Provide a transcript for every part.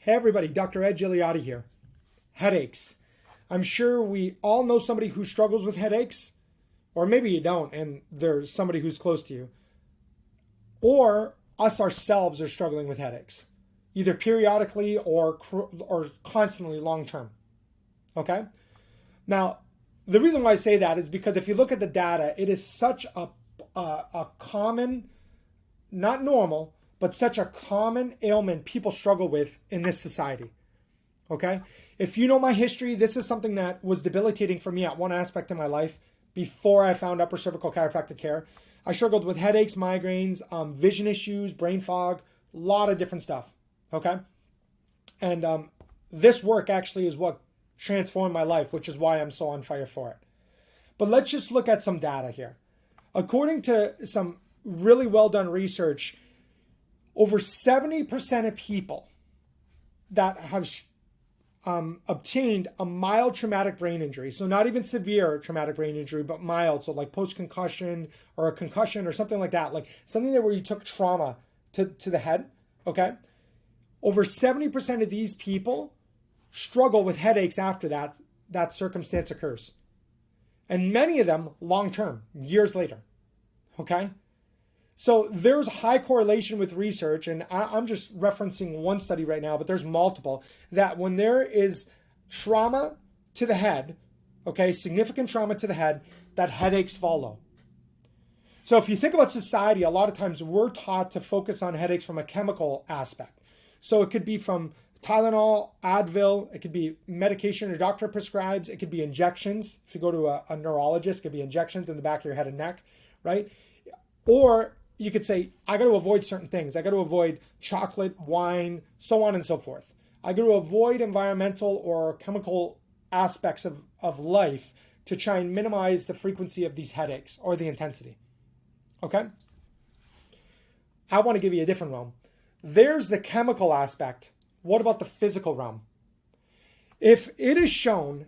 Hey everybody, Dr. Ed Gigliotti here. Headaches. I'm sure we all know somebody who struggles with headaches, or maybe you don't and there's somebody who's close to you. Or us ourselves are struggling with headaches, either periodically or constantly long term. Okay? Now, the reason why I say that is because if you look at the data, it is such a common, not normal, but such a common ailment people struggle with in this society. Okay? If you know my history, this is something that was debilitating for me at one aspect of my life before I found upper cervical chiropractic care. I struggled with headaches, migraines, vision issues, brain fog, a lot of different stuff. Okay? And this work actually is what transformed my life, which is why I'm so on fire for it. But let's just look at some data here. According to some really well done research, over 70% of people that have obtained a mild traumatic brain injury, so not even severe traumatic brain injury, but mild, so like post-concussion or a concussion or something like that, like something where you took trauma to the head, okay? Over 70% of these people struggle with headaches after that circumstance occurs. And many of them long-term, years later, okay? So there's high correlation with research, and I'm just referencing one study right now, but there's multiple, that when there is trauma to the head, okay, significant trauma to the head, that headaches follow. So if you think about society, a lot of times we're taught to focus on headaches from a chemical aspect. So it could be from Tylenol, Advil, it could be medication a doctor prescribes, it could be injections. If you go to a neurologist, it could be injections in the back of your head and neck, right? Or you could say, I got to avoid certain things. I got to avoid chocolate, wine, so on and so forth. I got to avoid environmental or chemical aspects of life to try and minimize the frequency of these headaches or the intensity. Okay? I want to give you a different realm. There's the chemical aspect. What about the physical realm? If it is shown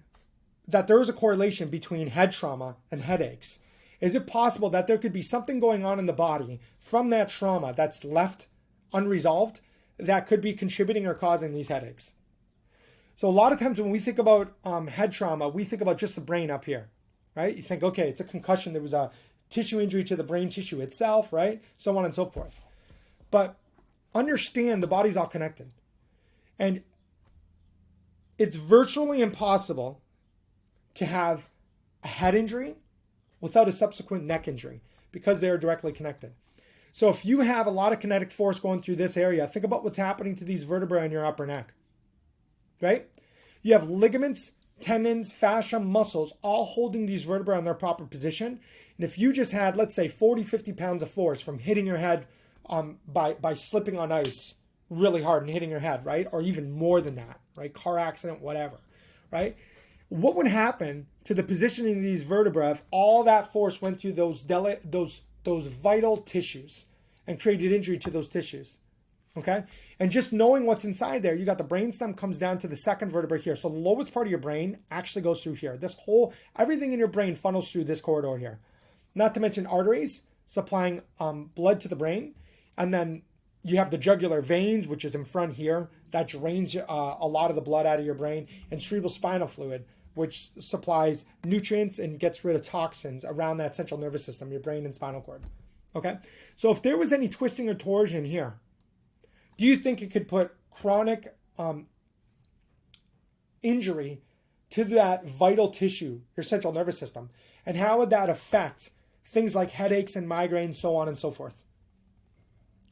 that there is a correlation between head trauma and headaches, is it possible that there could be something going on in the body from that trauma that's left unresolved that could be contributing or causing these headaches? So a lot of times when we think about head trauma, we think about just the brain up here, right? You think, okay, it's a concussion. There was a tissue injury to the brain tissue itself, right? So on and so forth. But understand the body's all connected. And it's virtually impossible to have a head injury without a subsequent neck injury because they are directly connected. So if you have a lot of kinetic force going through this area, think about what's happening to these vertebrae in your upper neck, right? You have ligaments, tendons, fascia, muscles, all holding these vertebrae in their proper position. And if you just had, let's say, 40, 50 pounds of force from hitting your head by slipping on ice really hard and hitting your head, right? Or even more than that, right? Car accident, whatever, right? What would happen to the positioning of these vertebrae if all that force went through those vital tissues and created injury to those tissues? Okay? And just knowing what's inside there, you got the brainstem comes down to the second vertebra here. So the lowest part of your brain actually goes through here. Everything in your brain funnels through this corridor here. Not to mention arteries supplying blood to the brain. And then you have the jugular veins, which is in front here, that drains a lot of the blood out of your brain, and cerebral spinal fluid, which supplies nutrients and gets rid of toxins around that central nervous system, your brain and spinal cord. Okay? So if there was any twisting or torsion here, do you think it could put chronic injury to that vital tissue, your central nervous system? And how would that affect things like headaches and migraines, so on and so forth?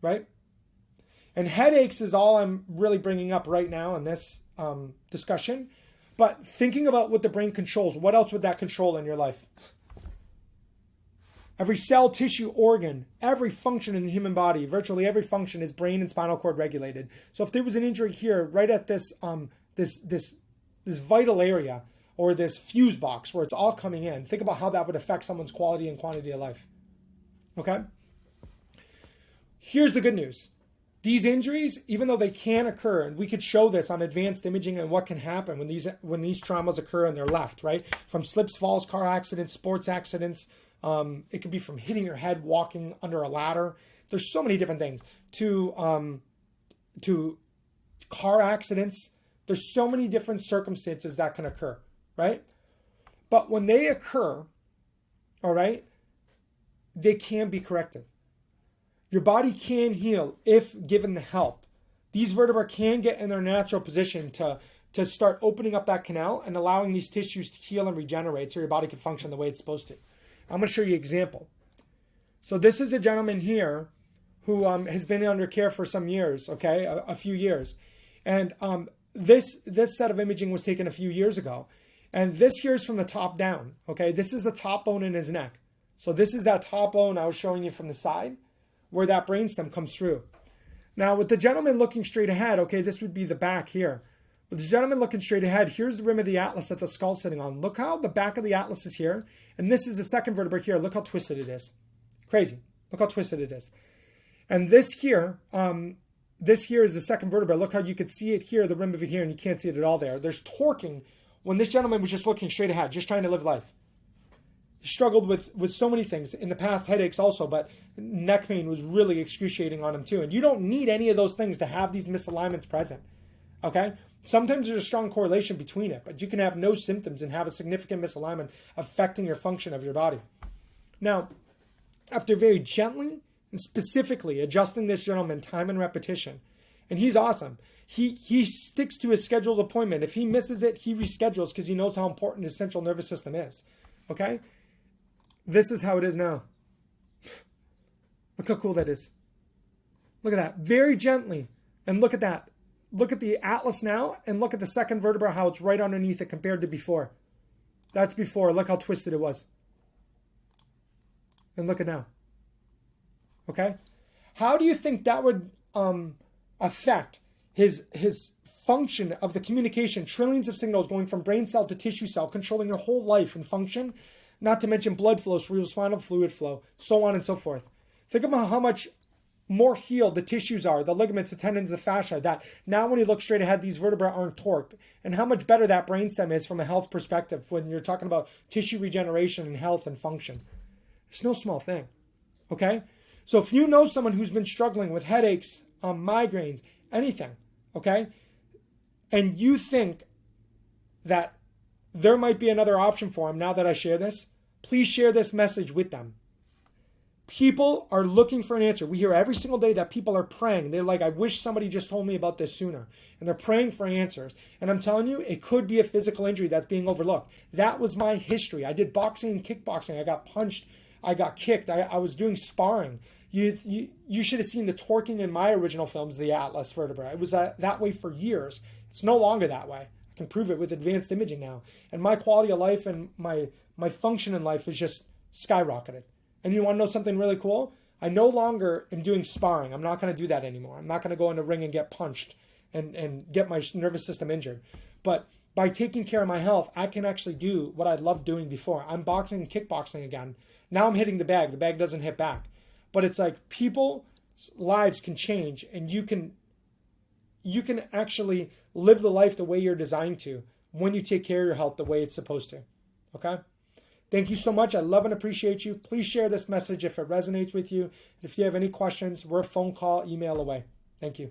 Right? And headaches is all I'm really bringing up right now in this discussion. But thinking about what the brain controls, what else would that control in your life? Every cell, tissue, organ, every function in the human body, virtually every function is brain and spinal cord regulated. So if there was an injury here, right at this this vital area or this fuse box where it's all coming in, think about how that would affect someone's quality and quantity of life. Okay? Here's the good news. These injuries, even though they can occur, and we could show this on advanced imaging and what can happen when these traumas occur and they're left, right? From slips, falls, car accidents, sports accidents. It could be from hitting your head, walking under a ladder. There's so many different things to car accidents. There's so many different circumstances that can occur, right? But when they occur, all right, they can be corrected. Your body can heal if given the help. These vertebrae can get in their natural position to start opening up that canal and allowing these tissues to heal and regenerate so your body can function the way it's supposed to. I'm going to show you an example. So this is a gentleman here who has been under care for some years, okay, a few years. And this set of imaging was taken a few years ago. And this here is from the top down, okay? This is the top bone in his neck. So this is that top bone I was showing you from the side where that brainstem comes through. Now with the gentleman looking straight ahead, okay, this would be the back here. With the gentleman looking straight ahead, here's the rim of the atlas that the skull's sitting on. Look how the back of the atlas is here. And this is the second vertebra here. Look how twisted it is. Crazy. Look how twisted it is. And this here is the second vertebra. Look how you could see it here, the rim of it here, and you can't see it at all there. There's torquing when this gentleman was just looking straight ahead, just trying to live life. He struggled with so many things. In the past, headaches also, but neck pain was really excruciating on him too. And you don't need any of those things to have these misalignments present, okay? Sometimes there's a strong correlation between it, but you can have no symptoms and have a significant misalignment affecting your function of your body. Now, after very gently and specifically adjusting this gentleman time and repetition, and he's awesome. He sticks to his scheduled appointment. If he misses it, he reschedules because he knows how important his central nervous system is. Okay? This is how it is now. Look how cool that is. Look at that. Very gently. And look at that. Look at the atlas now and look at the second vertebra, how it's right underneath it compared to before. That's before. Look how twisted it was. And look at now. Okay? How do you think that would affect his function of the communication, trillions of signals going from brain cell to tissue cell, controlling your whole life and function, not to mention blood flow, cerebrospinal fluid flow, so on and so forth. Think about how much more healed the tissues are, the ligaments, the tendons, the fascia, that now when you look straight ahead, these vertebrae aren't torqued, and how much better that brainstem is from a health perspective when you're talking about tissue regeneration and health and function. It's no small thing, okay? So if you know someone who's been struggling with headaches, migraines, anything, okay, and you think that there might be another option for them now that I share this, please share this message with them. People are looking for an answer. We hear every single day that people are praying. They're like, I wish somebody just told me about this sooner. And they're praying for answers. And I'm telling you, it could be a physical injury that's being overlooked. That was my history. I did boxing and kickboxing. I got punched. I got kicked. I was doing sparring. You should have seen the torquing in my original films, the atlas vertebra. It was that way for years. It's no longer that way. I can prove it with advanced imaging now. And my quality of life and my function in life is just skyrocketed. And you want to know something really cool? I no longer am doing sparring. I'm not going to do that anymore. I'm not going to go in the ring and get punched and get my nervous system injured. But by taking care of my health, I can actually do what I loved doing before. I'm boxing and kickboxing again. Now I'm hitting the bag. The bag doesn't hit back. But it's like people's lives can change, and you can actually live the life the way you're designed to when you take care of your health the way it's supposed to. Okay? Thank you so much. I love and appreciate you. Please share this message if it resonates with you. If you have any questions, we're a phone call, email away. Thank you.